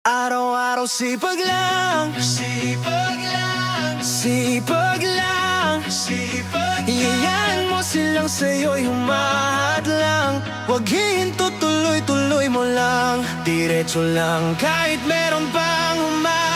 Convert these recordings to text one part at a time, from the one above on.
Araw-araw sipag lang, sipag lang, sipag lang, sipag lang. Iyayain mo silang sa'yo'y humahad lang. Huwag hihinto, tuloy-tuloy mo lang. Diretso lang kahit meron pang humarang.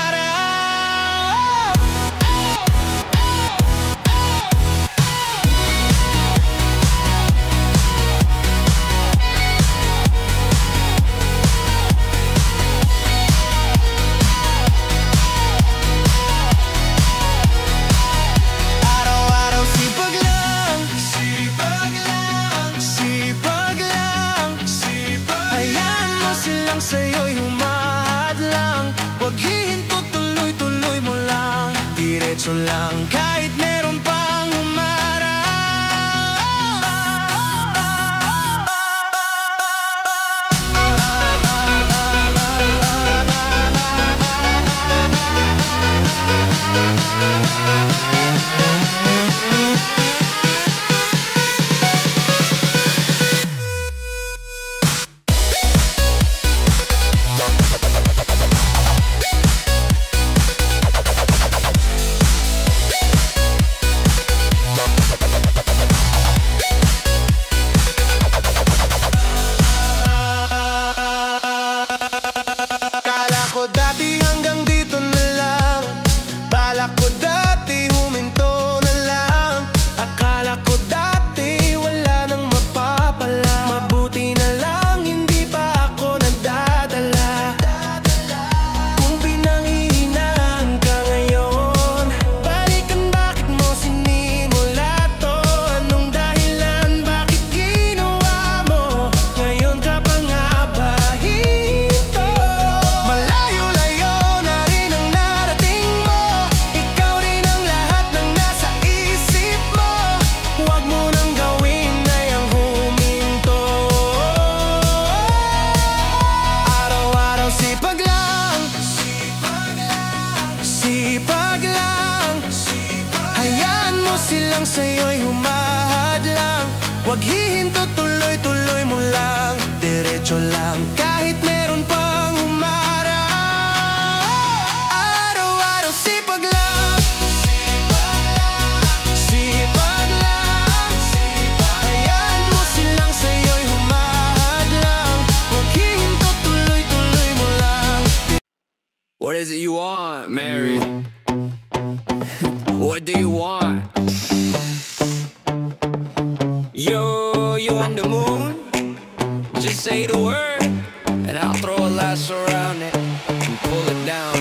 Sa'yo'y humahad lang. Huwag hihinto, tuloy-tuloy mo lang. Diretso lang kahit meron pang humarang. Dati hanggang dito na lang. Balak ko dati huminto na lang. Akala ko dati wala nang mapapala. Mabuti na lang hindi pa ako nagdadala. Kung pinanghihinaan ka ngayon, balikan bakit mo sinimula to? Anong dahilan bakit ginawa mo? Ngayon ka pa nga ba hinto? Sipag lang, hayaan mo silang sa'yo'y humahad lang. Huwag hihinto, tuloy-tuloy mo lang. Diretso lang kahit meron pang humarang. Araw-araw sipag lang, sipag lang. Hayaan mo silang sa'yo'y humahad lang. Huwag hihinto, tuloy-tuloy mo lang. What is it you want, Mary? What do you want? Yo, you on the moon? Just say the word and I'll throw a lasso around it and pull it down.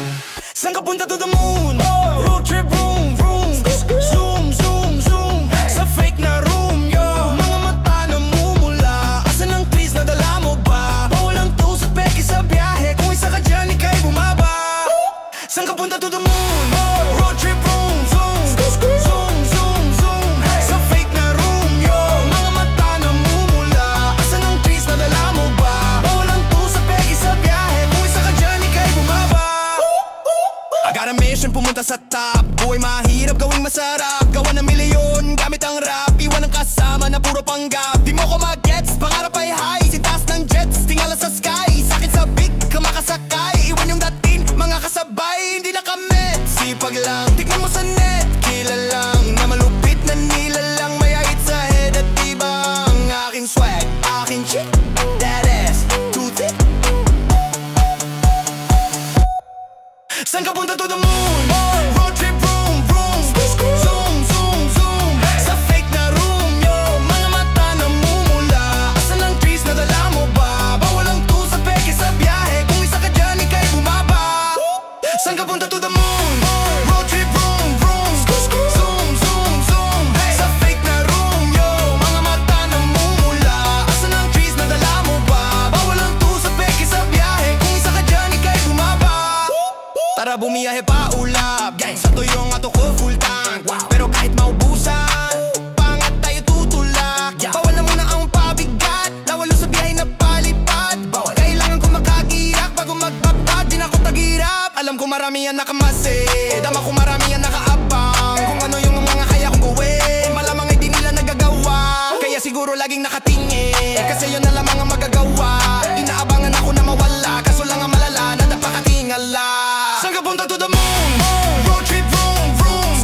Saan ka punta to the moon? Road trip, vroom, vroom. Zoom, zoom, zoom. Sa fake na room, yo. Mga mata namumula. Asan ang trees na dala mo ba? Walang tusot, peke sa biyahe. Kung isa ka dyan, ika'y bumaba. Saan ka punta to the moon? Road trip, vroom, zoom. Zoom, zoom, zoom. Sa fake na room, yo. Mga mata namumula. Asan ang trees na dala mo ba? Walang tusot, peke sa biyahe. Kung isa ka dyan, ika'y bumaba. I got a mission, pumunta sa top. Buhay mahirap, gawing masarap. Gawa ng milyon, gamit ang rap. Iwan ang kasama na puro panggap. Di mo ko mag-gets, pangarap ay high. Sintas ng jets, tingala sa sky. Sakit sa big, kamakasakay. Iwan yung dating, mga kasabay. Hindi na kami, sipag lang. Tignan mo sa net, kilalang. Na malupit na nilalang. May hit sa head at iba ang aking swag. Aking chick, that ass, too thick. Saan ka punta to the moon? Road trip, vroom, vroom. Zoom, zoom, zoom. Sa fake na room, yo. Mga mata namumula. Asan ang trees na dala mo ba? Bawal ang tusa, peke sa biyahe. Kung isa ka dyan, ika'y bumaba. Saan ka punta to the moon? Road trip, vroom, vroom. Zoom, zoom, zoom. Sa fake na room, yo. Mga mata namumula. Asan ang trees na dala mo ba? Bawal ang tusa, peke sa biyahe. Kung isa ka dyan, ika'y bumaba. Tara bumiyahe pa ulap, sa tuyong ato ko full tank. Pero kahit maubusan, pangat tayo tutulak. Bawal na muna ang pabigat, lawalo sa biyahe na palipad. Kailangan ko makagirak bago magbabad, di na ako tagirap. Alam ko marami yan nakamasid, dama ko marami yan nakaabang. Kung ano yung mga kaya kong gawin, malamang ay di nila nagagawa. Kaya siguro laging nakatingin, kasi yun na lamang ang magagawa. Inaabangan ako na mawala, kaso lang ang malala na napakatingin. tingala. Saan ka punta to the moon? Road trip, vroom, vroom.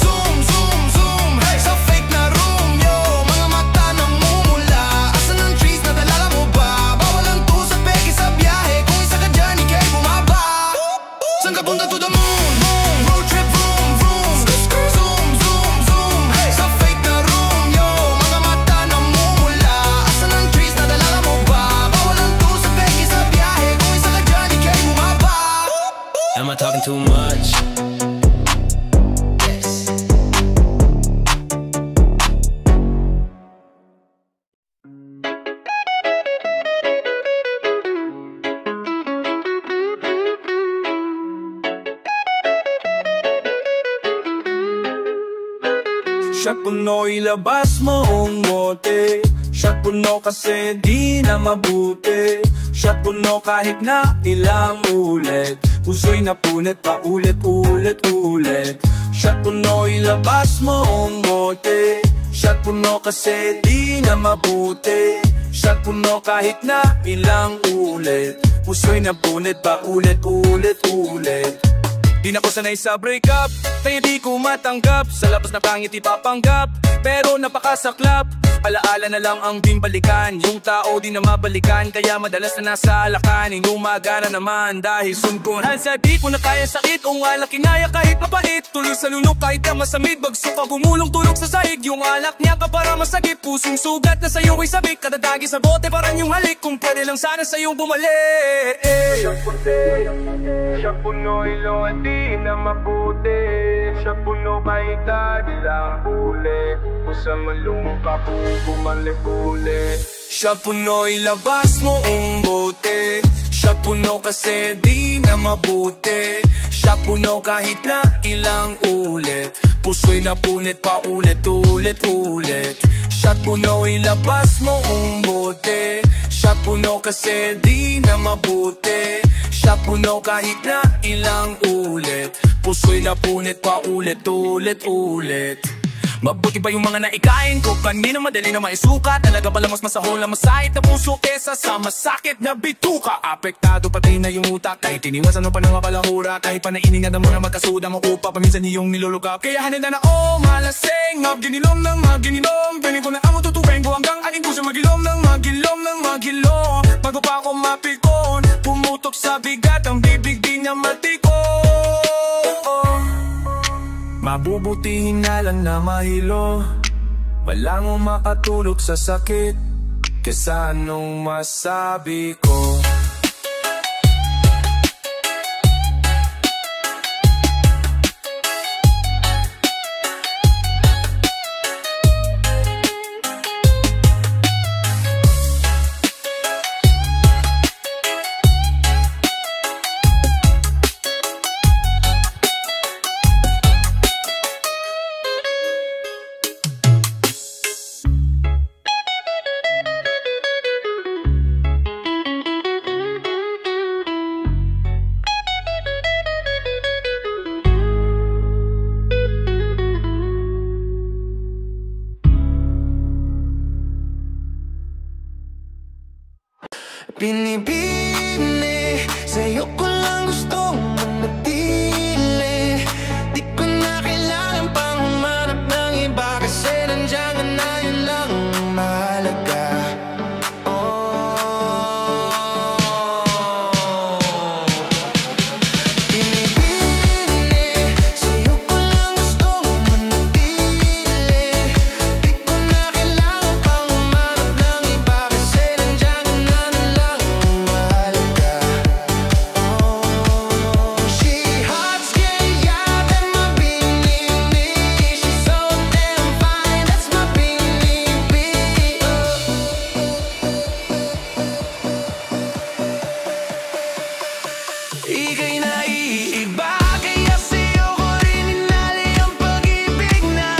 Zoom, zoom, zoom. Sa fake na room, yo. Mga mata namumula. Asan ang trees na dalala mo ba? Bawal ang tusa, peke sa biyahe. Kung isa ka dyan, ikay bumaba. Saan ka punta to the moon? Road trip, vroom, vroom. Zoom, zoom, zoom. Sa fake na room, yo. Mga mata namumula. Asan ang trees na dalala mo ba? Bawal ang tusa, peke sa biyahe. Kung isa ka dyan, ikay bumaba. Am I talking too much? Shot puno, ilabas mo ang bote. Shot puno kasi di na mabuti. Shot puno kahit na ilang ulit. Puso'y napunit pa ulit. Shot puno, ilabas mo ang bote. Shot puno kasi di na mabuti. Shot puno kahit na ilang ulit. Puso'y napunit pa ulit. Di na ko sanay sa breakup, kaya di ko matanggap. Sa labas na pangit ipapanggap, pero napakasaklap. Alaala na lang ang di balikan, yung tao di na mabalikan. Kaya madalas na nasa alakan, inumagana naman dahil sungkuhan. Sa di ko na kaya sakit, kung alak kinaya kahit mapait. Tuloy sa lunok kahit na masamid, bagso ka gumulong tulog sa sahig. Yung alak niya ka para masagip, pusong sugat na sa'yo ay sabik. Kadadagi sa bote parang yung halik, kung pwede lang sana sa'yong bumalik. Siya puno, ilo at di na mabuti. Siya puno kahit di lang ulit. Pusa malungo ka po bumalik ulit. Siya puno, ilabas mo ang bote. Siya puno kasi di na mabuti. Siya puno kahit na ilang ulit. Puso'y napunit pa ulit. Siya puno, ilabas mo ang bote. Siya puno kasi di na mabuti. Siya puno kahit na ilang ulit. Puso'y napunit pa ulit. Mabuti ba yung mga naikain ko? Kanina madali na maisukat. Talaga pala mas masahol na masahit na puso kesa sa masakit na bituka. Apektado pati na yung utak, kahit iniwasan mo pa ng mapalahura. Kahit pa nainingan mo na magkasuda mo upa, paminsan niyong nilulukap. Kaya hanid na malasing, ginilom ng ginilom. Piling ko na ang tutupin ko hanggang aling puso magilom ng magilom. Bago pa ako mapikon, pumutok sa bigat ang bibig di niya matikon. Mabubutihin na lang na mahilo, walang makatulog sa sakit kesa anong masabi ko. Binibini, sa'yo ko lang gustong manatili. Di ko na kailangan pang humanap ng iba, kasi nandiyan na yun lang ang mahalaga. Binibini, sa'yo ko lang gustong manatili. Di ko na kailangan pang humanap ng iba, kasi nandiyan na lang ang mahalaga. She hot, yeah, that's my binibini. She's so damn fine, that's my binibini. Ika'y naiiba, kaya sa'yo ko rin inali ang pag-ibig na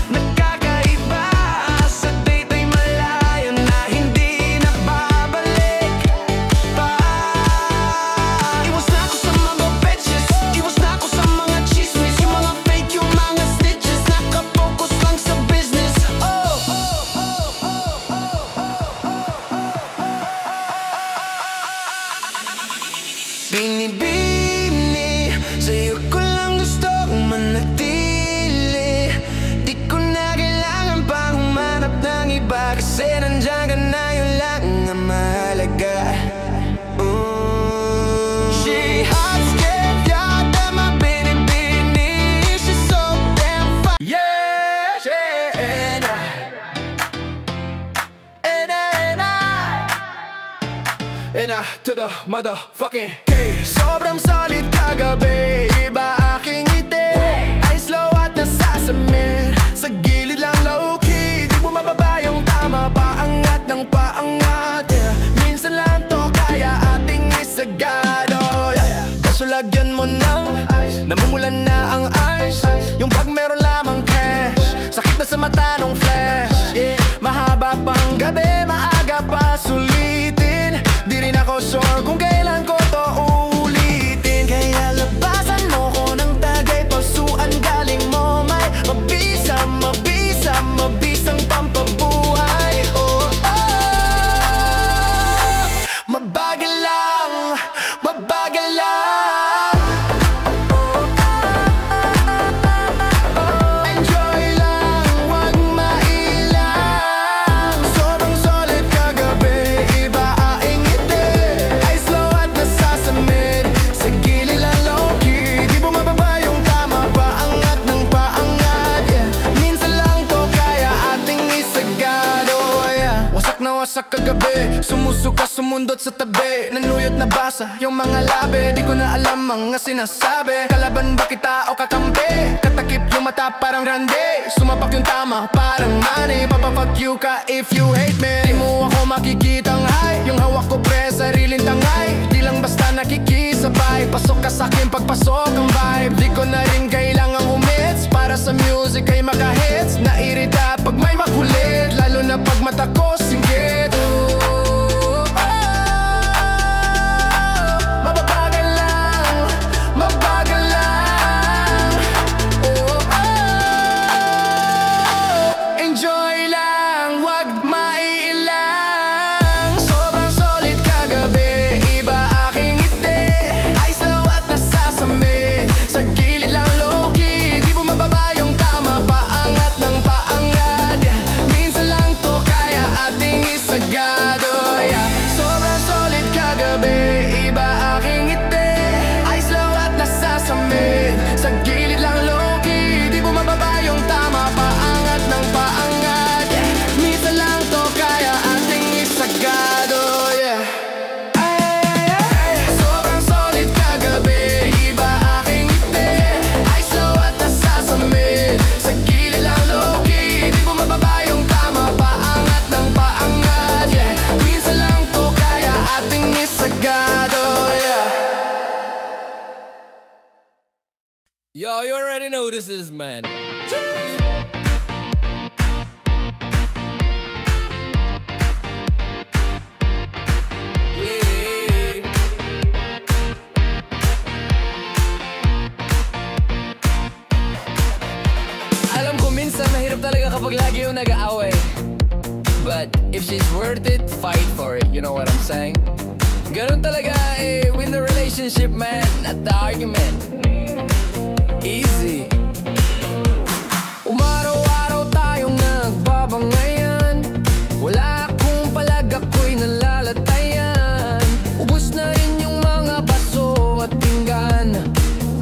nagkakaiba. Sa date ay malayo na hindi na babalik pa. Iwas na ako sa mga bitches, iwas na ako sa mga chismis. Yung mga fake, yung mga stitches, nakapokus lang sa business. Binibini, sa'yo ko lang gustong manatili. Di ko na kailangan pa humanap ng iba, kasi nandiyan ka na, yun lang ang mahalaga. She hot scared, yata mabinibini. She's so damn fine. Yeah, yeah, and I to the motherfucking K. Sobrang solid kagabi, iba aking ngiti. Ay slow at nasasamir, sa gilid lang low-key. Di mo mababa yung tama, paangat ng paangat, yeah. Minsan lang to kaya ating isagado, yeah. Kaso lagyan mo ng ice, namumulan na ang ice. Yung pag meron lamang cash, sakit na sa mata nung flash, yeah. Mahaba pang gabi, maaga pa sulitin. Di rin ako sure kung kailan ko to ulitin. Kaya labasan mo ko ng tagay, pasuan galing mo may mabisa, mabisa, mabisang pampabuhay. Oh, oh, mabagal lang, mabagal lang. Enjoy lang, wag mailang. Sobrang solid kagabi, iba aing ngiti. Ay slow at nasasamid, sa gilid lang low-key. Di mo mababa yung tama, paangat ng paangat, yeah. Minsan lang to kaya ating isagado, yeah. Wasak na wasak kagabi, sumusuka sumundot sa tabi. Nanuyot na basa yung mga labi, di ko na alam mga sinasabi. Kalaban ba kita o kakampi? Katakip yung mata parang grande, sumapak yung tama parang money. Papafuck you ka if you hate me. Di mo ako makikitang high, yung hawak ko pre sariling tangay. Di lang basta nakikisabay, pasok ka sa'kin pagpasok ang vibe. Di ko na rin kailangang umits, para sa music ay makahits. Nairita pag may makulit, lalo na pag mata ko singgit. Mababagal lang, mabagal lang. Oh, oh, enjoy lang, wag maiilang. Sobrang solid kagabi, iba aking ngiti. Ay slow at nasasamid, sa gilid lang low-key. Di mo mababa yung tama, paangat ng paangat, yeah. Minsan lang to kaya ating isagado, yeah. Sobrang solid kagabi, iba aking ngiti. Ay slow at nasasamid, sa gilid lang low-key. Di mo mababa yung tama, paangat ng paangat, yeah. Minsan lang to kaya ating isagado, yeah. Sobrang solid kagabi, iba aking ngiti. Ay slow at nasasamid, sa gilid lang low-key. Di mo mababa yung tama, paangat ng paangat, yeah. Minsan lang to kaya ating isagado, yeah. Yo, you already know who this is, man. Yeah. Alam ko minsan mahirap talaga kapag lagi yung nag-aaway, but if she's worth it, fight for it. You know what I'm saying? Ganun talaga eh, win the relationship, man, not the argument. Easy. Umaraw-araw tayong nagbabangayan, wala akong palag, ako'y nalalatayan. Ubus na rin yung mga baso at pinggan.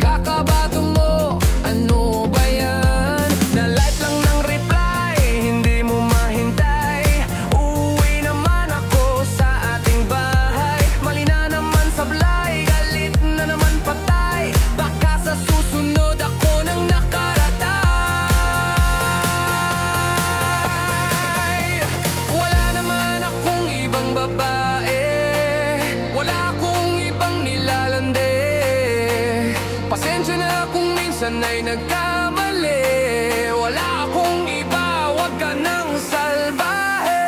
Kakabato mo, ano ba yan? Na-like lang ng reply, hindi mo mahintay. Uuwi naman ako sa ating bahay. Mali na naman sablay, galit na naman patay. Baka sa susunod ako nang nakaratay. Wala naman akong ibang babae, wala akong ibang nilalande. Pasensya na kung minsan ay nagkamali. Wala akong iba, wag ka nang salbahe.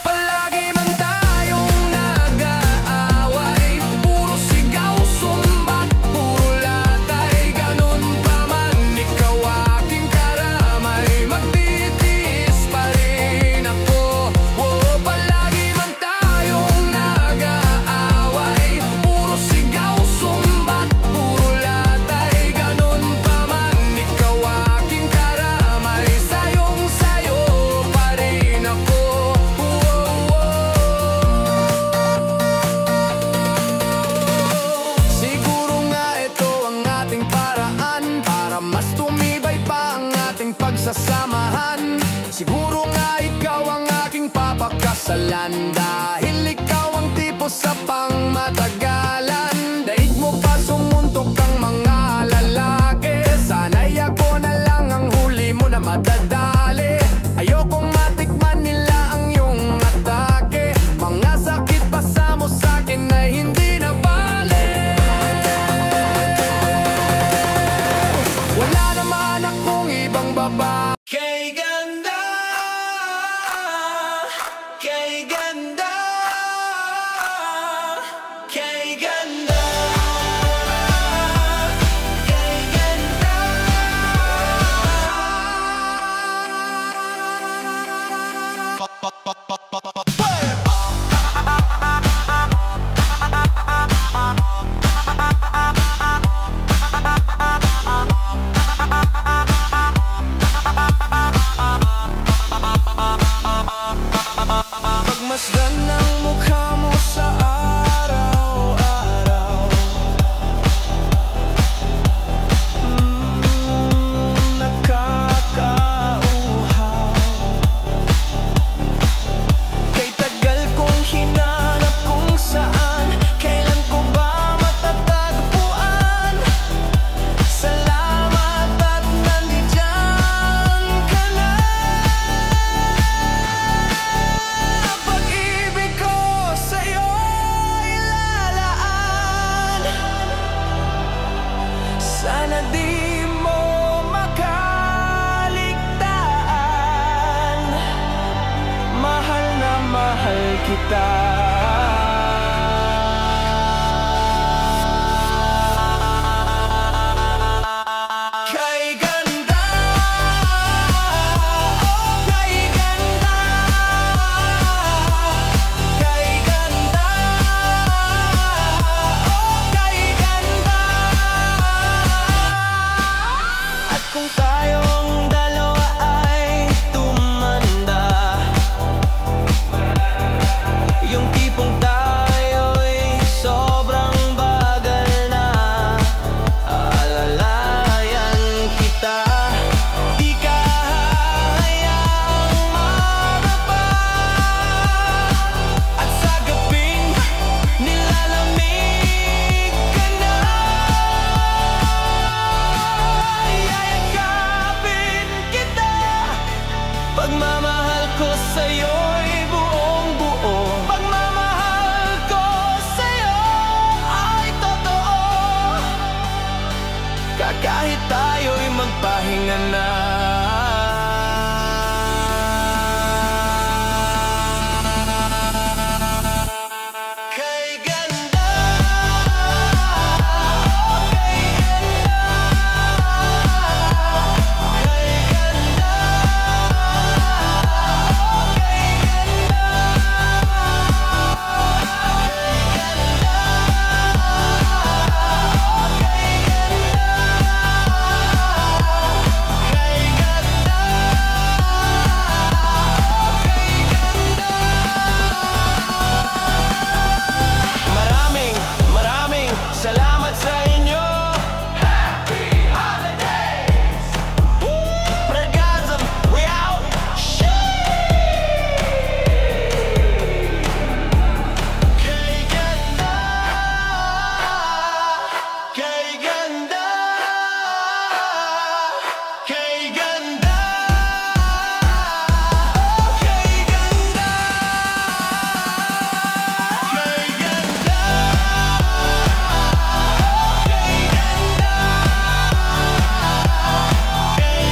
Palagi man tayong nag-aaway, puro sigaw, sumbat, puro latay. Ganun pa man, ikaw aking karamay. Magtitiis pa rin ako. Oh, palagi man tayo pakasalan, dahil ikaw ang tipo sa pangmatagalan. Daig mo pa sumuntok ang mga lalaki, sana'y ako na lang ang huli mo na madadali. Ayokong matikman nila ang iyong atake, mga sakit pa sa mo sa'kin ay hindi na bale. Wala naman akong ibang babae. Kay ganda, kay ganda, kay ganda, kay ganda. Pagmasdan ng mukha mo sa araw-araw, nakakauhaw. Kay tagal kong hinanap kung saan, kailan ko ba matatagpuan. Salamat at nandiyan ka na. Pag-ibig ko sa'yo ilalaan, sana di mo makaligtaan. Mahal na mahal kita. Kay ganda, oh kay ganda, kay ganda, oh kay ganda. At kung tayong dalawa ay tumanda, yung tipong tayo'y sobrang bagal na, alalayan kita. Di ka hayaang marapa, at sa gabing nilalamig ka na. Yayakapin kita, pagmamahal ko sa'yo'y buong buo. Pagmamahal ko sa'yo ay totoo, kahit tayo'y magpahinga na. Kay ganda, oh kay ganda, kay ganda, oh kay ganda, kay ganda, oh kay Maraming, maraming salamat sa inyo. Happy holidays! Orgasm, we out! Kay ganda, kay ganda, kay ganda, oh kay ganda, kay ganda, oh kay ganda, kay ganda, oh kay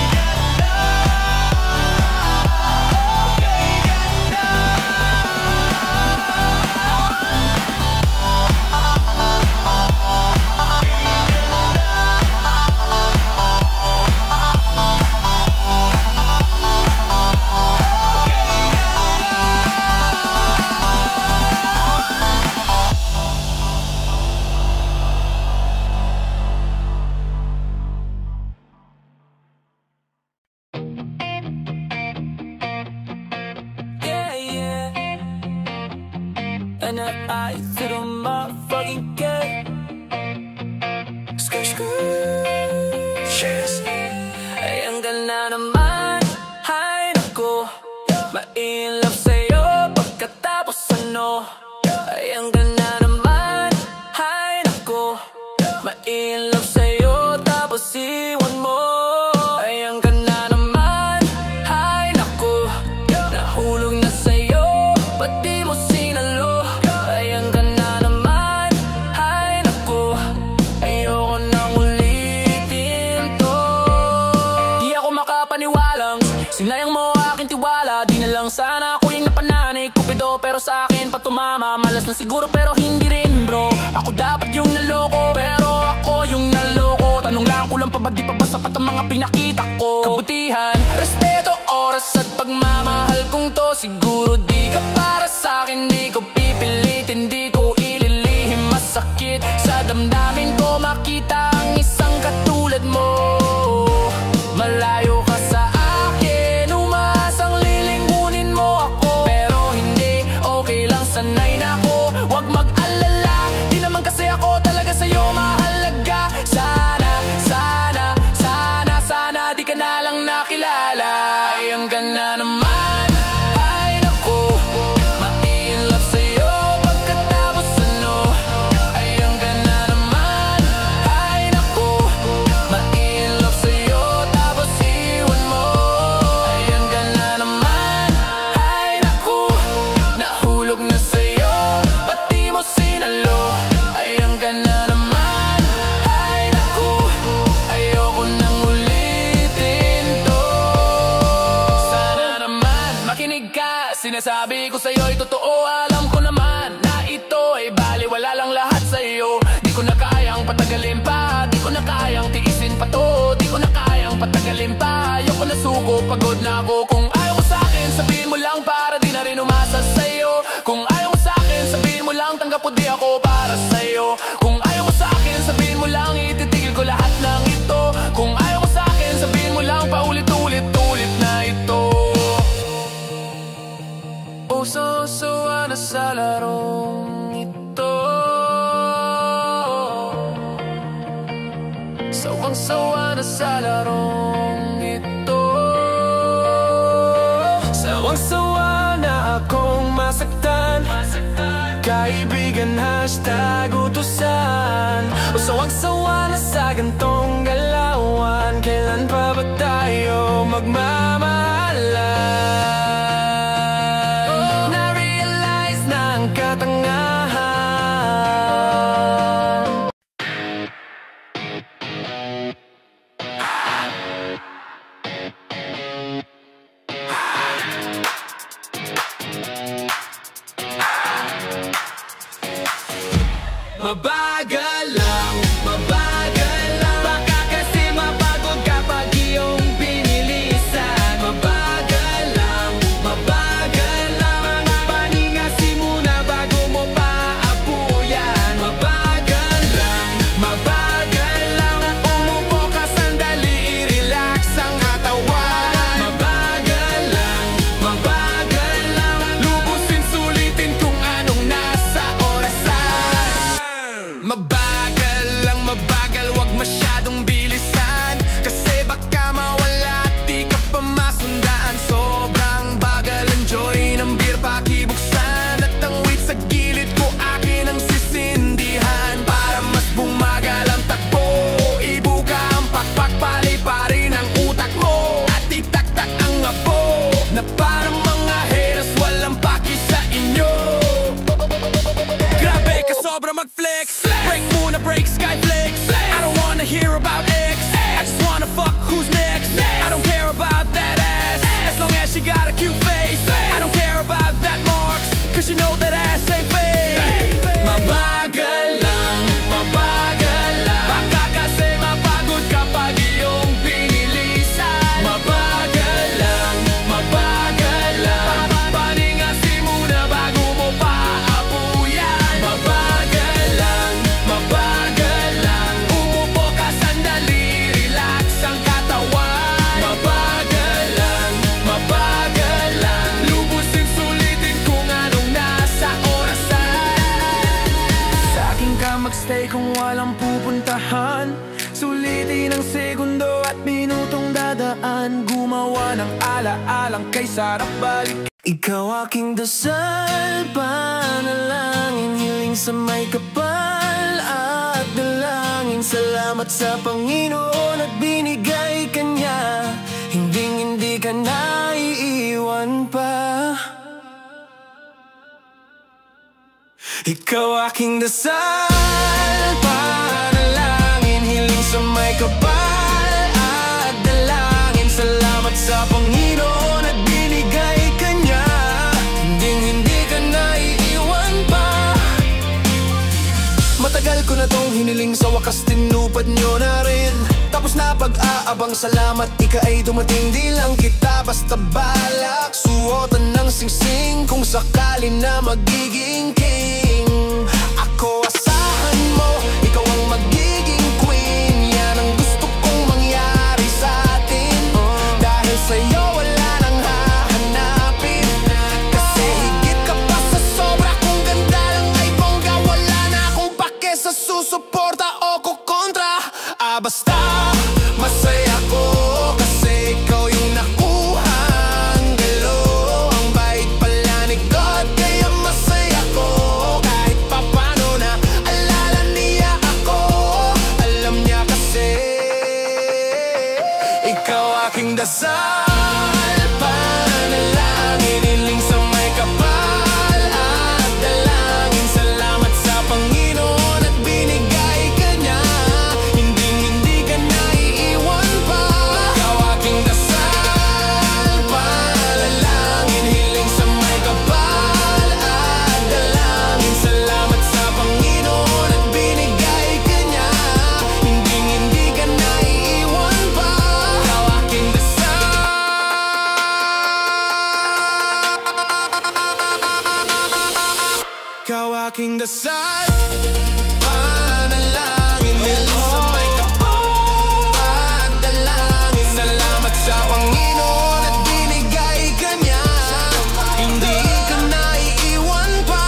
yeah, yeah. And I to the motherfucking K. Skirt, skirt. Cheers. Ay, ang ganda naman. Hay nako, ma-in love sa'yo. ba't di mo sinalo? Ayan ka na naman, ay naku, ayoko nang ulitin to. Di ako makapaniwalang sinayang mo aking tiwala. Di na lang sana ako yung napananay Cupido, pero sa akin pa tumama. Malas na siguro pero hindi rin bro. Ako dapat yung naloko, pero ako yung naloko. Tanong lang, kulang pa ba, di pa ba sapat ang mga pinakita ko? Kabutihan, respeto, oras at pagmamahal kong to. Siguro di ka para sa akin, di ko pipilitin, di ko ililihim. Masakit sa damdamin ko makita ang isang katulad mo. Malayo ka sa akin, umaasang lilingunin mo ako. Pero hindi, okay lang, sanay na ako. Huwag mag-alala, di naman kasi ako talaga sa'yo mahalaga. Sana, sana, sana, sana di ka na lang nakilala. Ayan ka na naman, ay naku, ma-in-love sa'yo pagkatapos ano. Ayan ka na naman, ay naku, ma-in-love sa'yo tapos iwan mo. Ayan ka na naman, ay naku, nahulog na sa'yo, ba't di mo sinalo? Ayan ka na naman, ay naku, ayoko nang ulitin to. Sana naman makinig ka, sinasabi ko sa'yo'y totoo. Alam ko naman na ito ay baliwala lang lahat sa'yo. Di ko na kayang patagalin pa, di ko na kayang tiisin pa to. Di ko na kayang patagalin pa, ayoko na suko, pagod na ako. Kung ayaw mo sa'kin, sabihin mo lang para di na rin umasa sa'yo. Kung ayaw mo sa'kin, sabihin mo lang tanggap ko di ako para sa'yo. Kung ayaw mo sa'kin, sabihin mo lang ititigil ko lahat ng ito. Kung ayaw mo sa'kin, sabihin mo lang paulit-ulit-ulit na ito. Uso-usuan na sa larong ito. Sawang-sawa na sa larong ito. Sawang-sawa na akong masaktan. Kaibigan hashtag utusan. O sawang-sawa na sa gantong galawan. Kailan pa ba tayo magmamahalan? Na-realize na ang katangahan. Mabagal lang, mabagal lang. Baka kasi mapagod kapag iyong binilisan. Mabagal lang, mabagal lang. Paningasin muna bago mo paapuyan. Mabagal lang, mabagal lang. Umupo ka sandali, i-relax ang katawan. Mabagal lang, mabagal lang. Lubusin sulitin kung anong nasa orasan. Mabagal lang, mabagal, wag masyadong bilisan. Kasi baka mawala at di ka pa masundaan. Sobrang bagal, enjoy ng beer pakibuksan. At ang wait sa gilid ko akin ang sisindihan. Para mas bumagal ang takbo, ibuka ang pakpak, paliparin ang utak mo. At itaktak ang apo, na parang mga haters walang paki sa inyo. Grabe ka sobra mag-flex. Break muna, break skyflex. I don't wanna hear about X. I just wanna fuck who's next. I don't care about that ass, as long as she got a cute face. I don't care about that marks, cause you know that ass ain't fake. Mabagal lang, mabagal lang. Baka kasi mapagod kapag iyong binilisan. Mabagal lang, mabagal lang. Paningasin muna bago mo paapuyan. Mabagal lang, mabagal lang. Umupo ka sandali, relax ang katawan. Mabagal lang, mabagal lang. Lubusin sulitin kung anong nasa orasan. Sa akin ka magstay kung walang pupuntahan. Sulitin ang segundo at minutong dadaan. Gumawa ng ala-alang kay sarap balik. Ikaw aking dasal, panalangin, hiling sa may kapal at dalangin. Salamat sa Panginoon at binigay ka niya. Hindi ka naiiwan pa. Ikaw aking dasal, panalangin, hiling sa may kapal at dalangin. Salamat sa Panginoon at binigay ka niya. Hindi ka naiiwan pa. Matagal ko na tong hiniling, sa wakas tinupad nyo na rin. Tapos na pag-aabang, salamat ika ay dumating. Di lang kita basta balak, suotan ng singsing kung sakali na magiging king. Ako asahan mo, ikaw ang magiging queen. Yan ang gusto kong mangyari sa atin. Dahil sa'yo wala nang hahanapin. Kasi higit ka pa sa sobra, kung ganda lang ay bongga. Wala na akong pake sa susuporta o kukontra. Basta masaya ko kasi ikaw yung nakuhang galo. Ang bait pala ni God kaya masaya ko. Kahit papano na alala niya ako, alam niya kasi ikaw aking dasal, panalangin, hiling sa may kapal at dalangin. Salamat sa Panginoon at binigay ka niya. Hindi ka naiiwan pa. Ikaw aking dasal, panalangin, hiling sa may kapal at dalangin. Salamat sa Panginoon at binigay ka niya. Hindi ka naiiwan pa. Ikaw aking dasal. Ikaw aking dasal, panalangin, hiling sa may kapal at dalangin. Salamat sa Panginoon at binigay ka niya. Hindi ka naiiwan pa.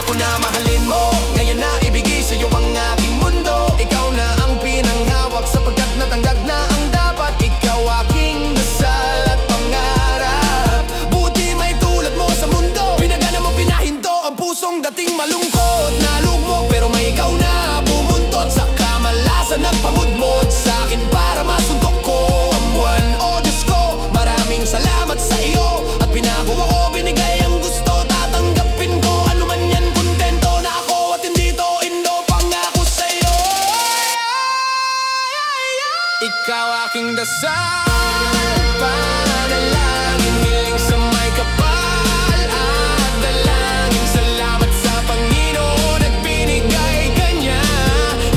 Ako na mahalin mo, ngayon na ibigay sa'yo ang aking mundo. Ikaw na ang pinanghawak sapagkat natanggap na ang dapat. Ikaw aking dasal at pangarap. Buti may tulad mo sa mundo. Pinagana mo, pinahinto ang pusong dating malungkot. Nalugmok pero may ikaw na bumuntot. Sa kamalasan nagpamudmod sa akin para masuntok ko ang buwan. O Diyos ko, maraming salamat sa iyo. At pinakuha ko, binigay ang gusto. Tatanggapin ko ano man yan, kontento na ako. At hindi to indo, pangako sa'yo. Ikaw aking dasal, panalangin, hiling sa may kapal at dalangin. Salamat sa Panginoon at binigay ka niya.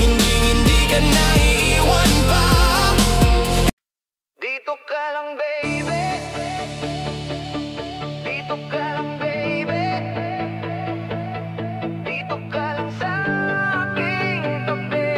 Hindi ka naiiwan pa. Dito ka lang baby, dito ka lang baby, dito ka lang sa aking tabi.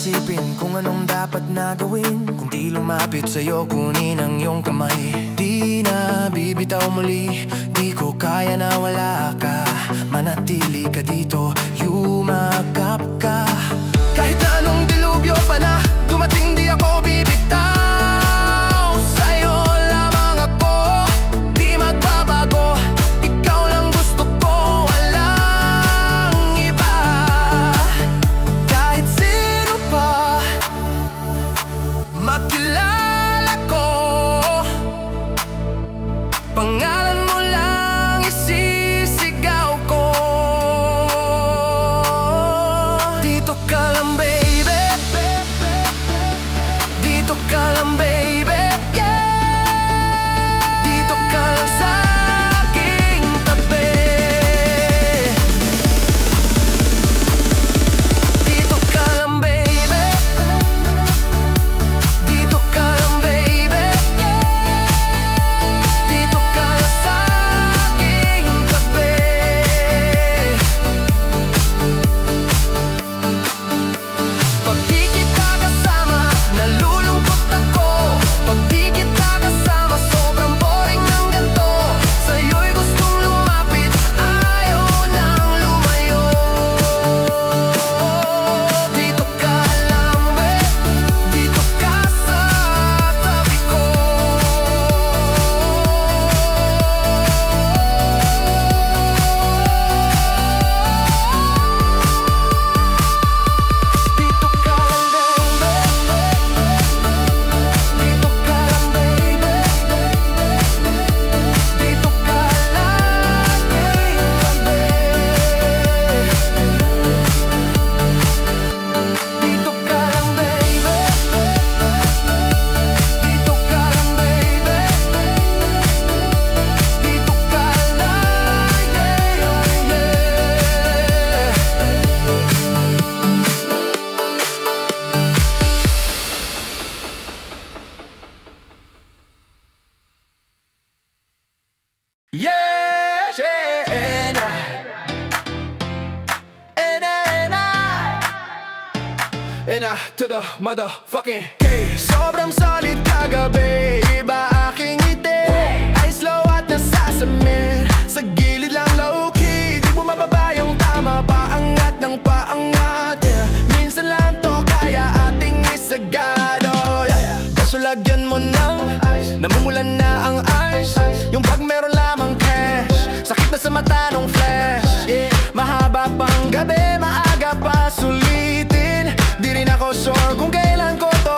isipin kung anong dapat na gawin. Kung di lumapit sa'yo, kunin ang iyong kamay. Di na bibitaw muli, di ko kaya na wala ka. Manatili ka dito, yumakap ka. Kahit na anong dilubyo pa na dumating, di ako bibitaw. Sa'yo lamang ako, di magbabago. Ikaw lang gusto ko, walang iba. Kahit sino pa makilala ko, pangalan mo lang isisigaw ko. Dito ka lang baby, dito ka lang baby, yeah. Dito ka lang sa aking tabi. Dito ka lang baby, dito ka lang baby, yeah. Dito ka lang sa aking tabi. Pag di kita kasama, nalulungkot ako. Pag di kita kasama, sobrang boring ng ganito. Sa'yo'y gustong lumapit, ayaw nang lumayo. Dito ka lang babe, dito ka sa tabi ko. Dito ka lang babe, dito ka lang baby, dito ka laging tabi. Dito ka lang baby, dito ka lang baby, dito ka laging, yeah, yeah, and I to the motherfucking K. Sobrang solid kagabi, iba aking ngiti. Ay slow at nasasamit, sa gilid lang low-key. Di mo mababa yung tama, paangat ng paangat, yeah. Minsan lang to kaya ating isagado, yeah. Kaso lagyan mo ng ice, namumulan na ang ice. Yung bag meron lamang cash, sakit na sa mata nung flash, yeah. Mahaba pang gabi, maaga pa sulitin. Di rin ako sure kung kailan ko to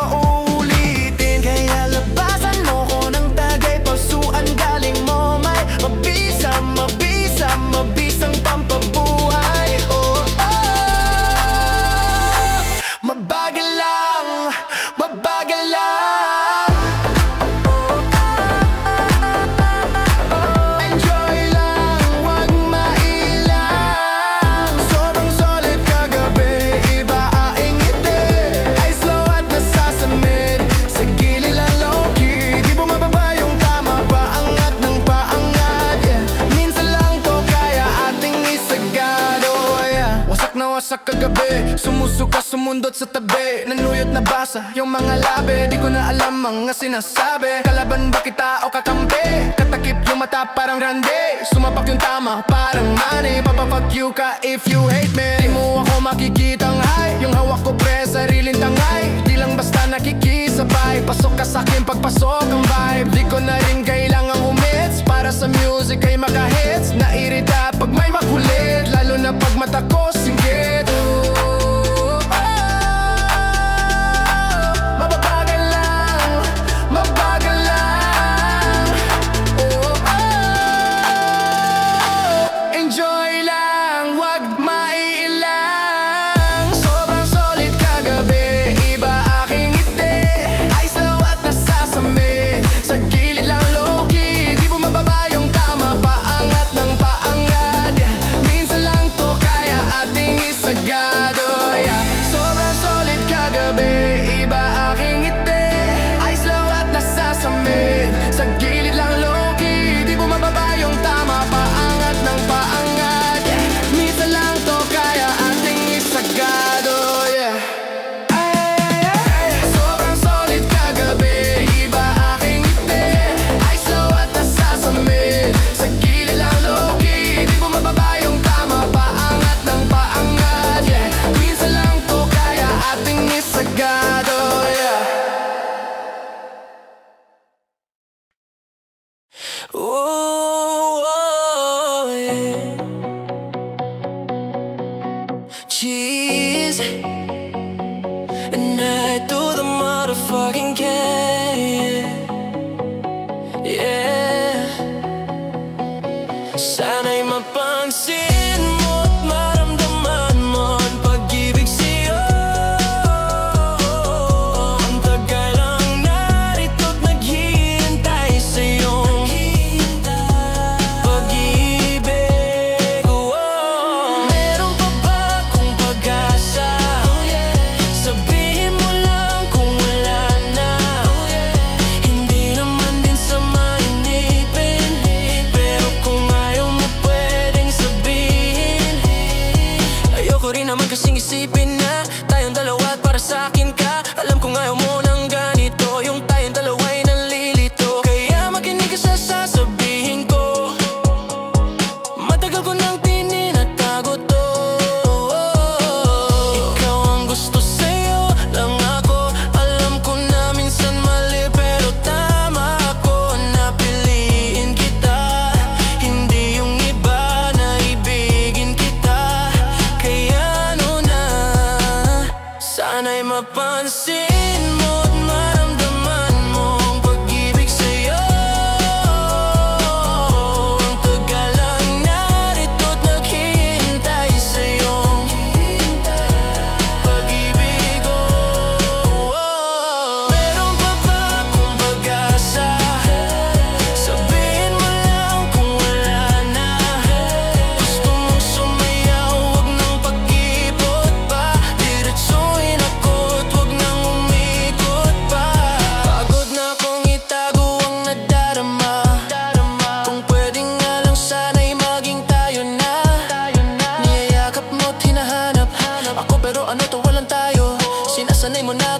ulitin. Kaya labasan mo ko ng tagay, pasuan galing mo may mabisa, mabisa, mabisang pampabuhay. Oh, oh, mabagal lang, mabagal lang. Enjoy lang, wag mailang. Sobrang solid kagabi, iba aing ngiti. Ay slow at nasasamit, sa gilid lang low-key. Di mo mababa yung tama, paangat ng paangat, yeah. Minsan lang to kaya ating isagado, yeah. Wasak na wasak kagabi, sumusuka sumundot sa tabi. Nanuyot na basa yung mga labi, di ko na alam mga sinasabi. Kalaban ba kita o kakampi? Katakip yung mata parang grande, sumapak yung tama parang money. Papafuck you ka if you hate me. Di mo ako makikitang high, yung hawak ko pre sariling tangay. Di lang basta nakikisabay, pasok ka sa'kin pagpasok ang vibe. Di ko na rin kailangang umits, para sa music ay makahits. Nairita pag may makulit, lalo na pag mata ko singgit. Mababagal lang, mabagal lang. Oh, oh, enjoy lang, wag maiilang. Sobrang solid kagabi, iba aking ngiti. Ay slow at nasasamit, sa gilid lang low-key. Di mo mababa yung tama, paangat ng cheese, and I do the motherfucking can. Yeah, sana'y mapansin mo at maramdaman mo ang pag-ibig sa'yo. Ang tagal lang narito't naghihintay sa'yong pag-ibig. Meron pa ba kung pag-asa? Sabihin mo lang kung wala na. Hindi naman din sa mainipin, pero kung ayaw mo pwedeng sabihin. Ayoko rin naman kasing isipin na tayong dalawa at para sa akin ka. Alam kong ayaw mo ng ganito, yung tayong dalawa'y nalilito. Kaya makinig ka sa sasabihin ko, matagal ko nang tinatago to. Ikaw ang gusto sa'yo lang ako. Alam ko na minsan mali, pero tama ako na piliin kita. Hindi yung iba na ibigin kita. Kaya ano na, sana'y mapansin mo at maramdaman mo ang pag-ibig sa'yo. Ang tagal lang narito't naghihintay sa'yong pag-ibig ko. Meron pa ba kung pag-asa? Sabihin mo lang kung wala na. Gusto mong sumayaw, wag nang pag-ipot pa. Diretsuhin ako't wag nang umikot pa. Pagod na akong itago ang nadarama. Kung pwede nga lang sana'y maging tayo na. Niyayakap mo't hinahanap ako, pero ano to, walang tayo. Sinasanay mo na